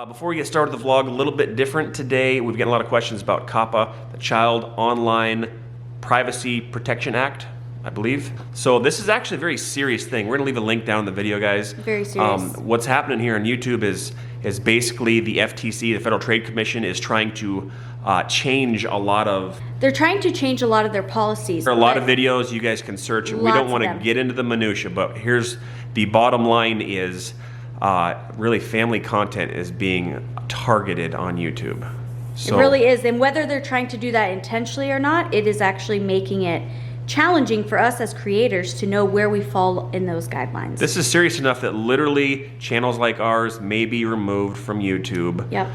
Before we get started with the vlog, a little bit different today. We've gotten a lot of questions about COPPA, the Child Online Privacy Protection Act, I believe. So this is actually a very serious thing. We're gonna leave a link down in the video, guys. Very serious. What's happening here on YouTube is basically the FTC, the Federal Trade Commission, is trying to change a lot of... They're trying to change a lot of their policies. There are a lot of videos you guys can search. We don't want to get into the minutia, but here's the bottom line is really family content is being targeted on YouTube. So, it really is, and whether they're trying to do that intentionally or not, it is actually making it challenging for us as creators to know where we fall in those guidelines. This is serious enough that literally channels like ours may be removed from YouTube. Yep.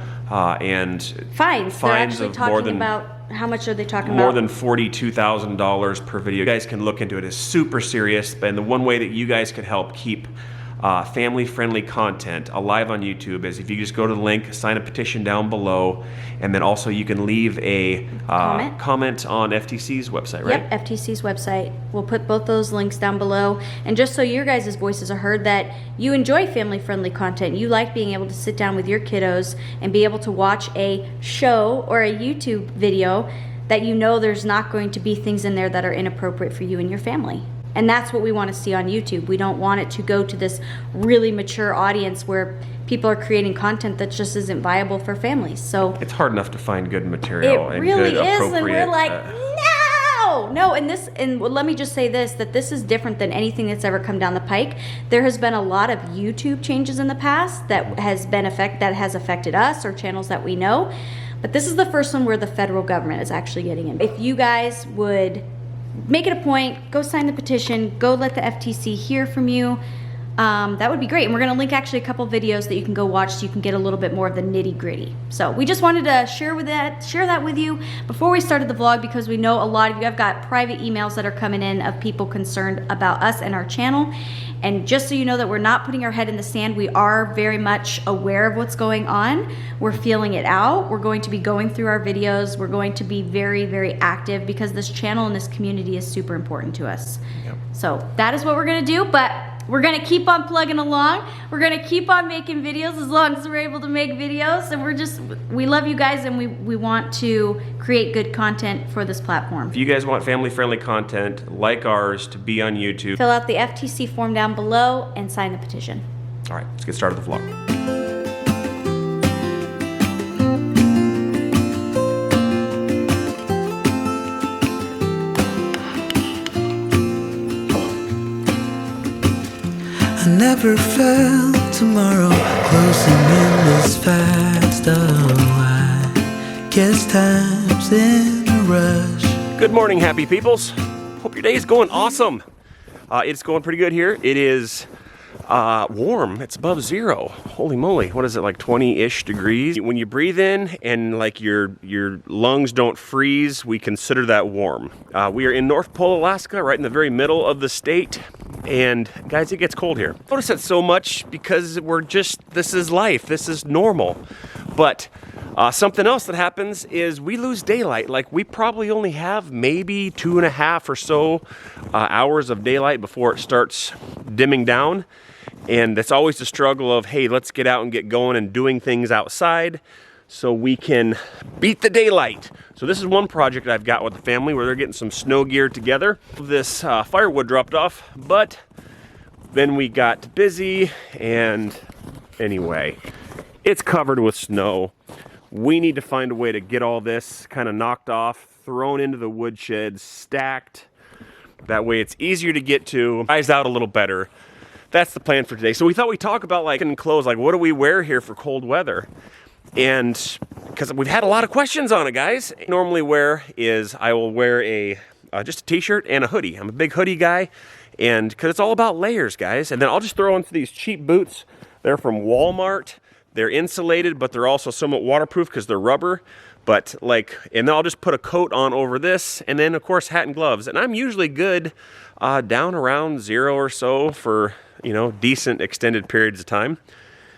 And fines. They're actually of talking more than, about, how much are they talking about? More than $42,000 per video. You guys can look into it. It's super serious, and the one way that you guys could help keep family-friendly content alive on YouTube is if you just go to the link, sign a petition down below, and then also you can leave a comment on FTC's website, right? Yep, FTC's website. We'll put both those links down below. And just so your guys' voices are heard, that you enjoy family-friendly content, you like being able to sit down with your kiddos and be able to watch a show or a YouTube video that you know there's not going to be things in there that are inappropriate for you and your family. And that's what we want to see on YouTube. We don't want it to go to this really mature audience where people are creating content that just isn't viable for families. So it's hard enough to find good material. It really good, is, and we're like, no. And let me just say this, that this is different than anything that's ever come down the pike. There has been a lot of YouTube changes in the past that has affected us or channels that we know. But this is the first one where the federal government is actually getting in. If you guys would make it a point, go sign the petition, go let the FTC hear from you. That would be great. And we're going to link actually a couple videos that you can go watch so you can get a little bit more of the nitty gritty. So we just wanted to share that with you before we started the vlog, because we know a lot of you have got private emails that are coming in of people concerned about us and our channel. And just so you know that we're not putting our head in the sand, we are very much aware of what's going on. We're feeling it out. We're going to be going through our videos. We're going to be very, very active because this channel and this community is super important to us. Yep. So that is what we're gonna do, but we're gonna keep on plugging along. We're gonna keep on making videos as long as we're able to make videos. And we love you guys, and we want to create good content for this platform. If you guys want family-friendly content like ours to be on YouTube, fill out the FTC form down below and sign the petition. All right, let's get started with the vlog. I never felt tomorrow closing in this fast. I guess time's in a rush. Good morning, happy peoples. Hope your day is going awesome. It's going pretty good here. It is warm. It's above zero. Holy moly, what is it, like 20-ish degrees? When you breathe in and like your lungs don't freeze, we consider that warm. We are in North Pole, Alaska, right in the very middle of the state. And guys, it gets cold here. Notice that so much because this is life, this is normal. But something else that happens is we lose daylight. Like, we probably only have maybe 2.5 or so hours of daylight before it starts dimming down. And it's always the struggle of, hey, let's get out and get going and doing things outside so we can beat the daylight. So this is one project I've got with the family where they're getting some snow gear together. This firewood dropped off, but then we got busy, and anyway, it's covered with snow. We need to find a way to get all this kind of knocked off, thrown into the woodshed, stacked. That way it's easier to get to, dries out a little better. That's the plan for today. So we thought we'd talk about like in clothes, like what do we wear here for cold weather? And because we've had a lot of questions on it, guys. I normally wear is I will wear just a t-shirt and a hoodie. I'm a big hoodie guy, and because it's all about layers, guys. And then I'll just throw into these cheap boots. They're from Walmart. They're insulated, but they're also somewhat waterproof because they're rubber. But and then I'll just put a coat on over this, and then of course hat and gloves. And I'm usually good down around 0 or so for decent extended periods of time.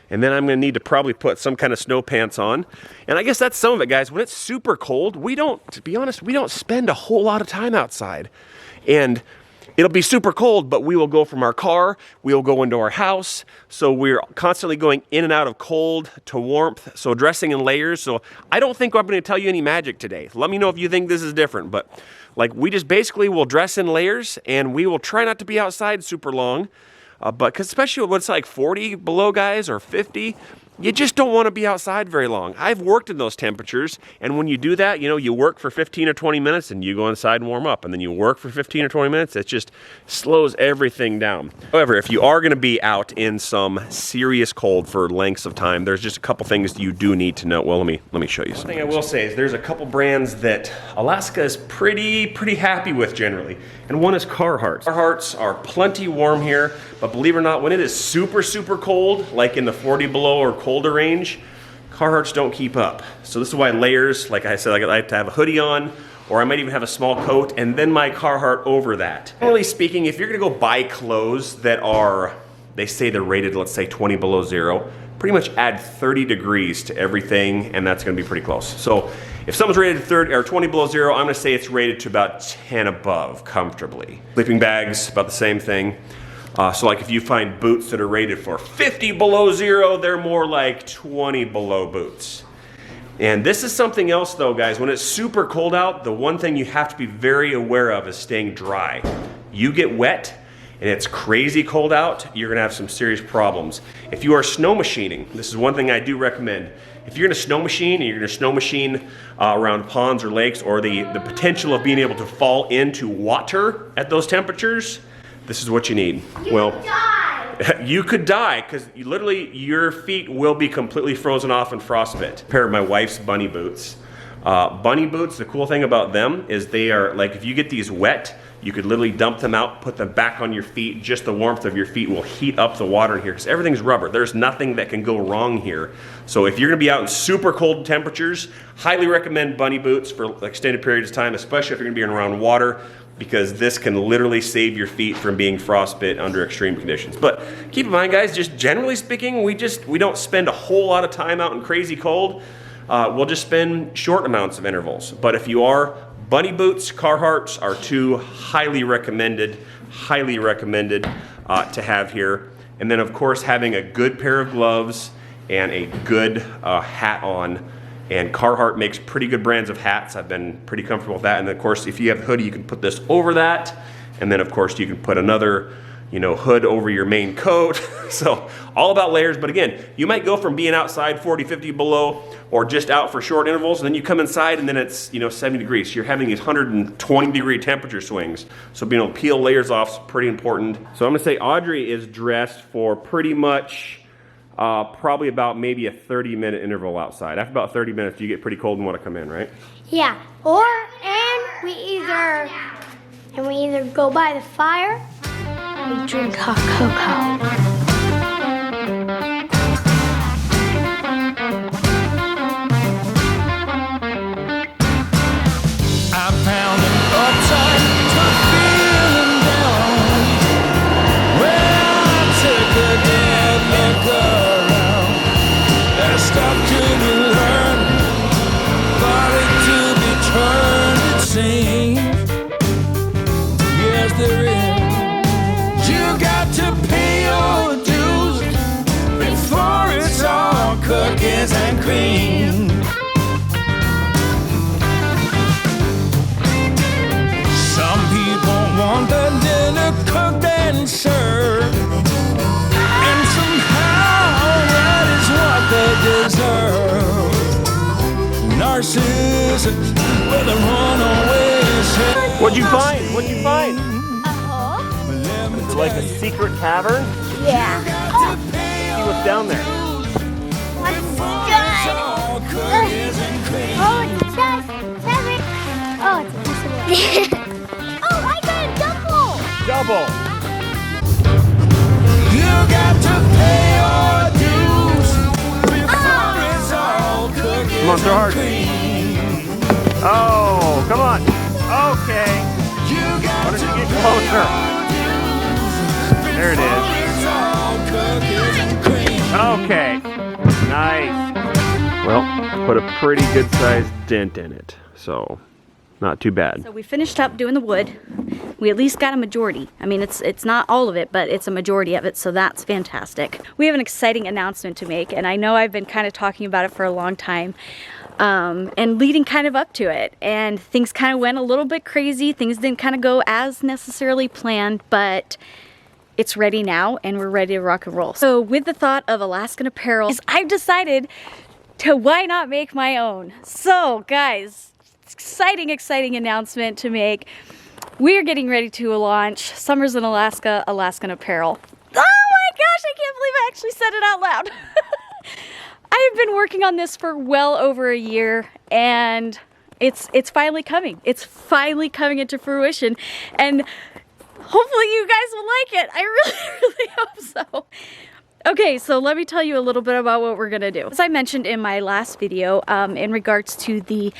And then I'm going to need to probably put some kind of snow pants on. And I guess that's some of it, guys. When it's super cold, to be honest, we don't spend a whole lot of time outside. And it'll be super cold, but we will go from our car, we will go into our house. So we're constantly going in and out of cold to warmth. So dressing in layers. So I don't think I'm going to tell you any magic today. Let me know if you think this is different. But like we just basically will dress in layers and we will try not to be outside super long. But cause especially when it's like 40 below, guys, or 50, you just don't want to be outside very long. I've worked in those temperatures, and when you do that, you know, you work for 15 or 20 minutes and you go inside and warm up, and then you work for 15 or 20 minutes. It just slows everything down. However, if you are going to be out in some serious cold for lengths of time, there's just a couple things you do need to know. Well, let me show you something. One thing I will say is there's a couple brands that Alaska is pretty happy with generally, and one is Carhartt. Carhartts are plenty warm here, but believe it or not, when it is super cold, like in the 40 below or colder range, Carhartts don't keep up. So this is why layers, like I said, I like to have a hoodie on, or I might even have a small coat and then my Carhartt over that. Generally speaking, if you're gonna go buy clothes that are, they say they're rated, let's say 20 below zero, pretty much add 30 degrees to everything and that's gonna be pretty close. So if someone's rated 30 or 20 below zero, I'm gonna say it's rated to about 10 above comfortably. Sleeping bags, about the same thing. So like if you find boots that are rated for 50 below zero, they're more like 20 below boots. And this is something else though, guys. When it's super cold out, the one thing you have to be very aware of is staying dry. You get wet and it's crazy cold out, you're gonna have some serious problems. If you are snow machining, this is one thing I do recommend. If you're gonna snow machine and you're gonna snow machine around ponds or lakes, or the potential of being able to fall into water at those temperatures, this is what you need. You could die, because literally your feet will be completely frozen off and frostbit. A pair of my wife's bunny boots. Bunny boots, the cool thing about them is they are, like if you get these wet, you could literally dump them out, put them back on your feet. Just the warmth of your feet will heat up the water in here, because everything's rubber. There's nothing that can go wrong here. So if you're gonna be out in super cold temperatures, highly recommend bunny boots for extended periods of time, especially if you're gonna be around water, because this can literally save your feet from being frostbit under extreme conditions. But keep in mind, guys, just generally speaking, we don't spend a whole lot of time out in crazy cold. We'll just spend short amounts of intervals. But if you are, bunny boots, Carhartts are two highly recommended to have here. And then of course, having a good pair of gloves and a good hat on. And Carhartt makes pretty good brands of hats. I've been pretty comfortable with that. And of course, if you have a hoodie, you can put this over that. And then of course, you can put another, hood over your main coat. So all about layers. But again, you might go from being outside 40, 50 below, or just out for short intervals. And then you come inside and then it's, 70 degrees. So you're having these 120 degree temperature swings. So being able to peel layers off is pretty important. So I'm gonna say Audrey is dressed for pretty much probably about maybe a 30-minute interval outside. After about 30 minutes, you get pretty cold and want to come in, right? Yeah. And we either go by the fire or we drink hot cocoa. Cookies and cream. Some people want the dinner cooked and served, and somehow that is what they deserve. Narcissus with a runaway. What'd you find? What'd you find? Uh-huh. Is it like a secret cavern? Yeah. See what's down there. Oh, I got a Double. You got to pay your dues before it's all cookies. Come on, throw hard. Oh, come on. Okay. Why don't you get closer? There it is. Okay. Nice. Well, put a pretty good sized dent in it. So not too bad. So we finished up doing the wood. We at least got a majority. I mean, it's not all of it, but it's a majority of it, so that's fantastic. We have an exciting announcement to make, and I know I've been kind of talking about it for a long time, and leading kind of up to it. And things kind of went a little bit crazy. Things didn't kind of go as necessarily planned, but it's ready now, and we're ready to rock and roll. So with the thought of Alaskan apparel, I've decided to why not make my own. So guys, exciting announcement to make. We are getting ready to launch Summers in Alaska, Alaskan apparel. Oh my gosh, I can't believe I actually said it out loud. I have been working on this for well over a year, and it's finally coming. It's finally coming into fruition, and hopefully you guys will like it. I really hope so. Okay, so let me tell you a little bit about what we're gonna do. As I mentioned in my last video, in regards to the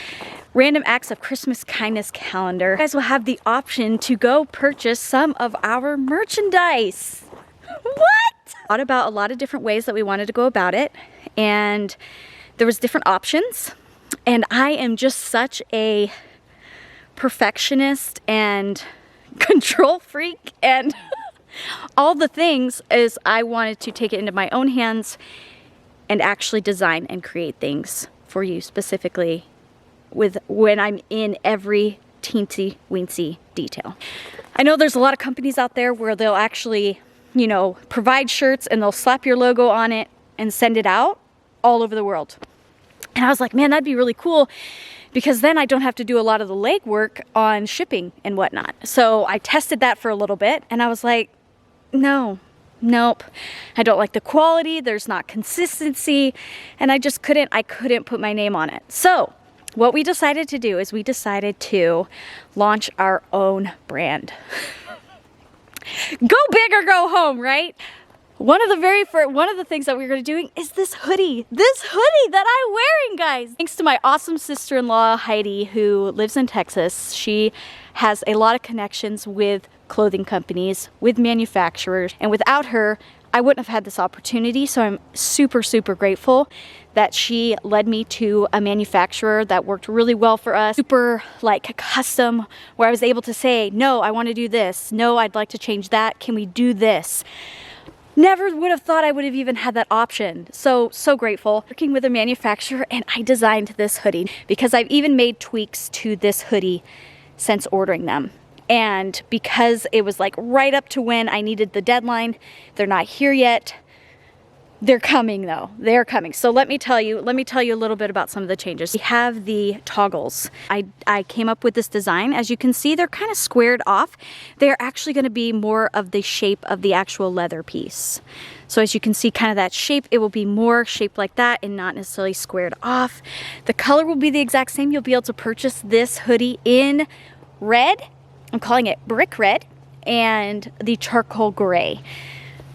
Random Acts of Christmas Kindness calendar, you guys will have the option to go purchase some of our merchandise. What? Thought about a lot of different ways that we wanted to go about it, and there was different options, and I am just such a perfectionist and control freak and all the things, is I wanted to take it into my own hands and actually design and create things for you specifically with when I'm in every teensy weensy detail. I know there's a lot of companies out there where they'll actually, you know, provide shirts and they'll slap your logo on it and send it out all over the world. And I was like, man, that'd be really cool, because then I don't have to do a lot of the legwork on shipping and whatnot. So I tested that for a little bit, and I was like, nope, I don't like the quality, there's not consistency, and I couldn't put my name on it. So what we decided to do is we decided to launch our own brand. Go big or go home, right? One of the things that we're going to do is this hoodie that I'm wearing, guys. Thanks to my awesome sister-in-law, Heidi, who lives in Texas. She has a lot of connections with clothing companies, with manufacturers, and without her, I wouldn't have had this opportunity. So I'm super grateful that she led me to a manufacturer that worked really well for us. Super like custom, where I was able to say, no, I want to do this. No, I'd like to change that. Can we do this? Never would have thought I would have even had that option. So grateful. Working with a manufacturer, and I designed this hoodie because I've even made tweaks to this hoodie since ordering them. And because it was like right up to when I needed the deadline, they're not here yet. They're coming though. They're coming. So let me tell you a little bit about some of the changes. We have the toggles. I came up with this design. As you can see, they're kind of squared off. They're actually going to be more of the shape of the actual leather piece. So as you can see, kind of that shape, it will be more shaped like that and not necessarily squared off. The color will be the exact same. You'll be able to purchase this hoodie in red. I'm calling it brick red, and the charcoal gray.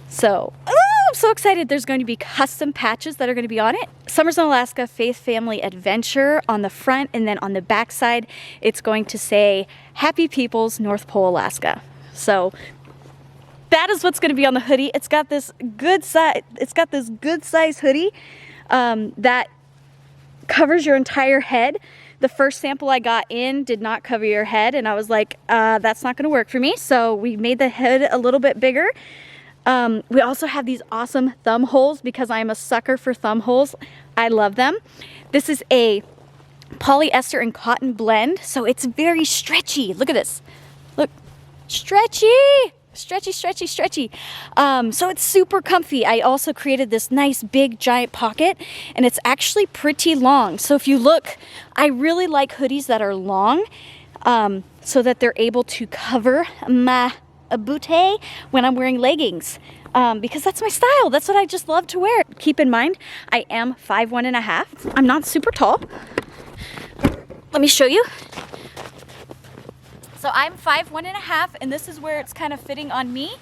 So, I'm so excited. There's going to be custom patches that are going to be on it. Summers in Alaska, Faith Family Adventure on the front, and then on the back side, it's going to say Happy Peoples, North Pole, Alaska. So that is what's going to be on the hoodie. It's got this good size hoodie that covers your entire head. The first sample I got in did not cover your head, and I was like, that's not going to work for me. So we made the head a little bit bigger. We also have these awesome thumb holes because I'm a sucker for thumb holes. I love them. This is a polyester and cotton blend, so it's very stretchy. Look at this. Look, stretchy. So it's super comfy. I also created this nice big giant pocket, and it's actually pretty long. So if you look, I really like hoodies that are long, so that they're able to cover my bootay when I'm wearing leggings, because that's my style. That's what I just love to wear. Keep in mind, I am 5'1.5". I'm not super tall. Let me show you. So I'm 5'1.5", and this is where it's kind of fitting on me.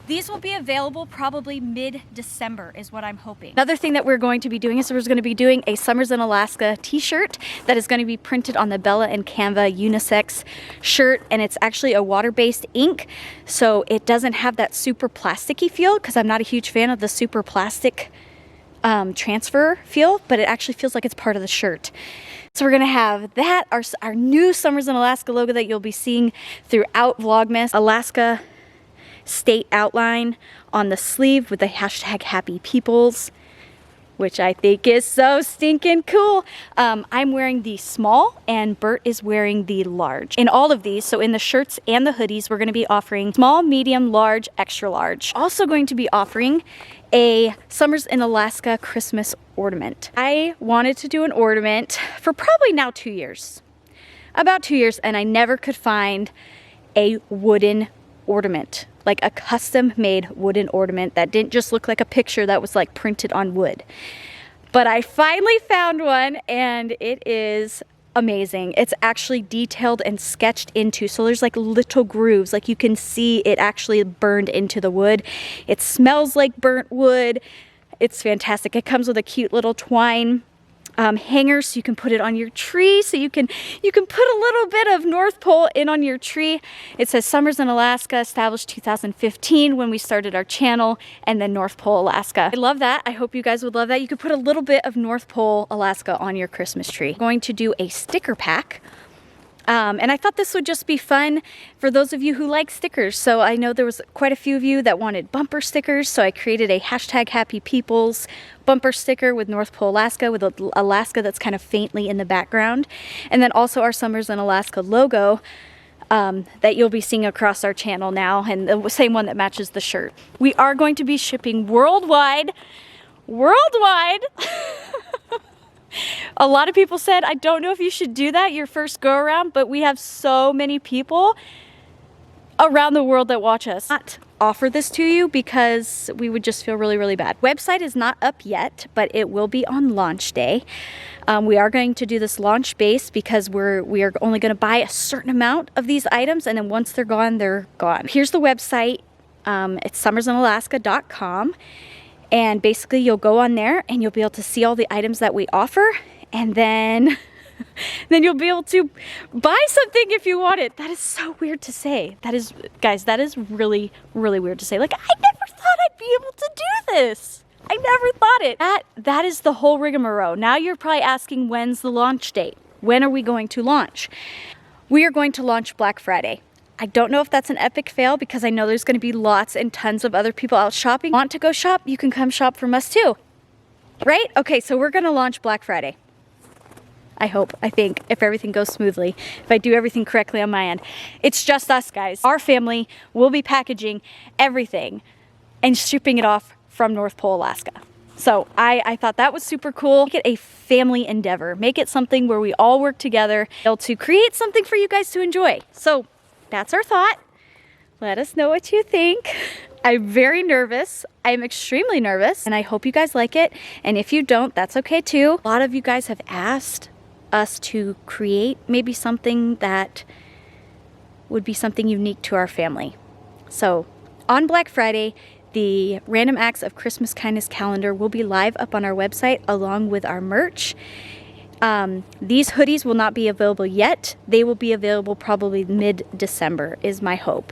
These will be available probably mid-December is what I'm hoping. Another thing that we're going to be doing is we're going to be doing a Summers in Alaska t-shirt that is going to be printed on the Bella and Canva unisex shirt, and it's actually a water-based ink, so it doesn't have that super plasticky feel, because I'm not a huge fan of the super plastic transfer feel, but it actually feels like it's part of the shirt. So we're gonna have that, our new Summers in Alaska logo that you'll be seeing throughout Vlogmas. Alaska state outline on the sleeve with the hashtag Happy Peoples, which I think is so stinking cool. I'm wearing the small and Bert is wearing the large. In all of these, so in the shirts and the hoodies, we're gonna be offering small, medium, large, extra large. Also going to be offering a Summers in Alaska Christmas ornament. I wanted to do an ornament for probably now 2 years. About 2 years, and I never could find a wooden ornament, like a custom made wooden ornament that didn't just look like a picture that was like printed on wood. But I finally found one and it is amazing. It's actually detailed and sketched into, so there's like little grooves, like you can see it actually burned into the wood. It smells like burnt wood. It's fantastic. It comes with a cute little twine hanger, so you can put it on your tree, so you can put a little bit of North Pole in on your tree. It says Summers in Alaska, established 2015 when we started our channel, and then North Pole, Alaska. I love that. I hope you guys would love that. You could put a little bit of North Pole, Alaska on your Christmas tree. I'm going to do a sticker pack. And I thought this would just be fun for those of you who like stickers. So I know there was quite a few of you that wanted bumper stickers, so I created a hashtag Happy Peoples bumper sticker with North Pole, Alaska, with Alaska that's kind of faintly in the background. And then also our Summers in Alaska logo that you'll be seeing across our channel now, and the same one that matches the shirt. We are going to be shipping worldwide. A lot of people said, I don't know if you should do that your first go around, but we have so many people around the world that watch us. Not offer this to you because we would just feel really, really bad. Website is not up yet, but it will be on launch day. We are going to do this launch base because we are only going to buy a certain amount of these items, and then once they're gone, they're gone. Here's the website. It's SomersInAlaska.com. And basically you'll go on there and you'll be able to see all the items that we offer, and then you'll be able to buy something if you want it. That is so weird to say. That is, guys, that is really, really weird to say. Like, I never thought I'd be able to do this. I never thought it. That is the whole rigmarole. Now you're probably asking, when's the launch date? When are we going to launch? We are going to launch Black Friday. I don't know if that's an epic fail because I know there's going to be lots and tons of other people out shopping. Want to go shop? You can come shop from us too. Right? Okay, so we're going to launch Black Friday. I hope, I think, if everything goes smoothly, if I do everything correctly on my end. It's just us, guys. Our family will be packaging everything and shipping it off from North Pole, Alaska. So I thought that was super cool. Make it a family endeavor. Make it something where we all work together to create something for you guys to enjoy. So that's our thought. Let us know what you think. I'm very nervous. I'm extremely nervous, and I hope you guys like it. And if you don't, that's okay too. A lot of you guys have asked us to create maybe something that would be something unique to our family. So on Black Friday, the Random Acts of Christmas Kindness calendar will be live up on our website along with our merch. These hoodies will not be available yet. They will be available probably mid-December is my hope.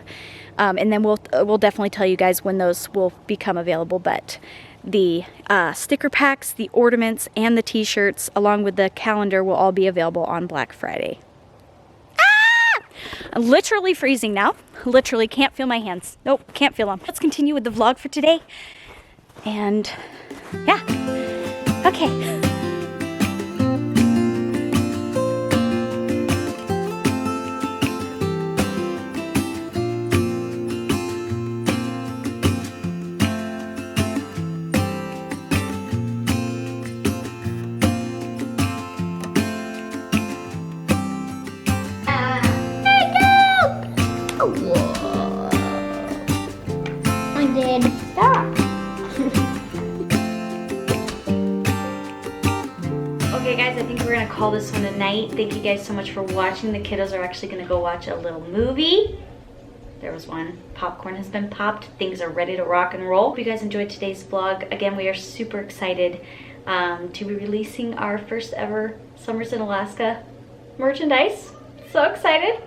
And then we'll definitely tell you guys when those will become available. But the sticker packs, the ornaments, and the t-shirts along with the calendar will all be available on Black Friday. Ah! I'm literally freezing now. Literally can't feel my hands. Nope, can't feel them. Let's continue with the vlog for today. And yeah, okay. Okay guys, I think we're gonna call this one a night. Thank you guys so much for watching. The kiddos are actually gonna go watch a little movie. There was one. Popcorn has been popped. Things are ready to rock and roll. Hope you guys enjoyed today's vlog. Again, we are super excited to be releasing our first ever Summers in Alaska merchandise. So excited.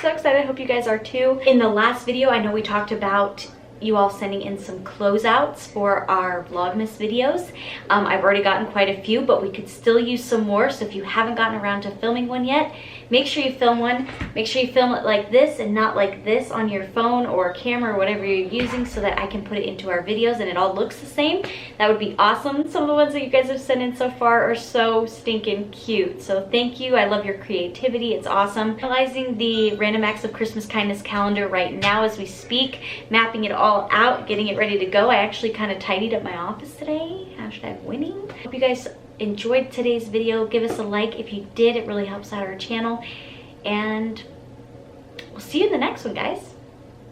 So excited. I hope you guys are too. In the last video, I know we talked about you all sending in some closeouts for our Vlogmas videos. I've already gotten quite a few, but we could still use some more. So if you haven't gotten around to filming one yet, make sure you film one. Make sure you film it like this and not like this on your phone or camera or whatever you're using, so that I can put it into our videos and it all looks the same. That would be awesome. Some of the ones that you guys have sent in so far are so stinking cute. So thank you. I love your creativity. It's awesome. Realizing the Random Acts of Christmas Kindness calendar right now as we speak, mapping it all out, getting it ready to go. I actually kind of tidied up my office today. Hashtag winning. Hope you guys enjoyed today's video. Give us a like if you did. It really helps out our channel. And we'll see you in the next one, guys.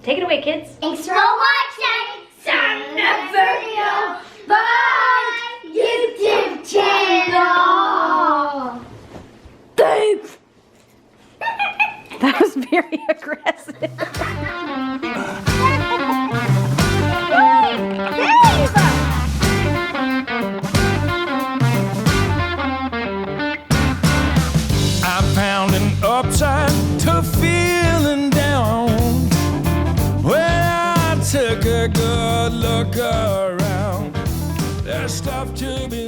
Take it away, kids. Thanks for watching SomersInAlaska YouTube channel. Thanks. That was very aggressive. Upside to feeling down when I took a good look around. There's stuff to be